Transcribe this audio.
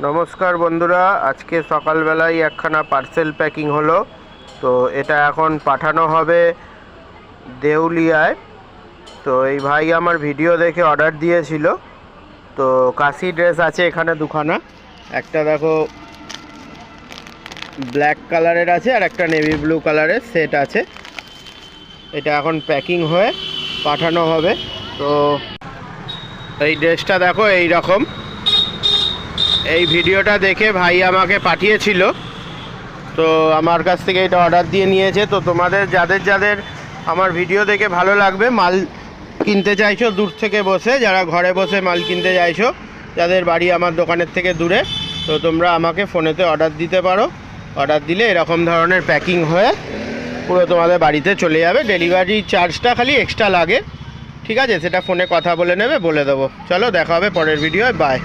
নমস্কার বন্ধুরা, আজকে সকালবেলায় একখানা পার্সেল প্যাকিং হলো। তো এটা এখন পাঠানো হবে দেউলিয়ায়। তো এই ভাই আমার ভিডিও দেখে অর্ডার দিয়েছিল। তো কাশি ড্রেস আছে এখানে দুখানা, একটা দেখো ব্ল্যাক কালারের আছে আর একটা নেভি ব্লু কালারের সেট আছে। এটা এখন প্যাকিং হয়ে পাঠানো হবে। তো এই ড্রেসটা দেখো এই রকম। এই ভিডিওটা দেখে ভাই আমাকে পাঠিয়েছিল, তো আমার কাছ থেকে এটা অর্ডার দিয়ে নিয়েছে। তো তোমাদের যাদের যাদের আমার ভিডিও দেখে ভালো লাগবে, মাল কিনতে চাইছো দূর থেকে বসে, যারা ঘরে বসে মাল কিনতে চাইছো, যাদের বাড়ি আমার দোকানের থেকে দূরে, তো তোমরা আমাকে ফোনেতে অর্ডার দিতে পারো। অর্ডার দিলে এরকম ধরনের প্যাকিং হয়ে পুরো তোমাদের বাড়িতে চলে যাবে। ডেলিভারি চার্জটা খালি এক্সট্রা লাগে, ঠিক আছে? সেটা ফোনে কথা বলে নেবে, বলে দেবো। চলো দেখা হবে পরের ভিডিওয়, বাই।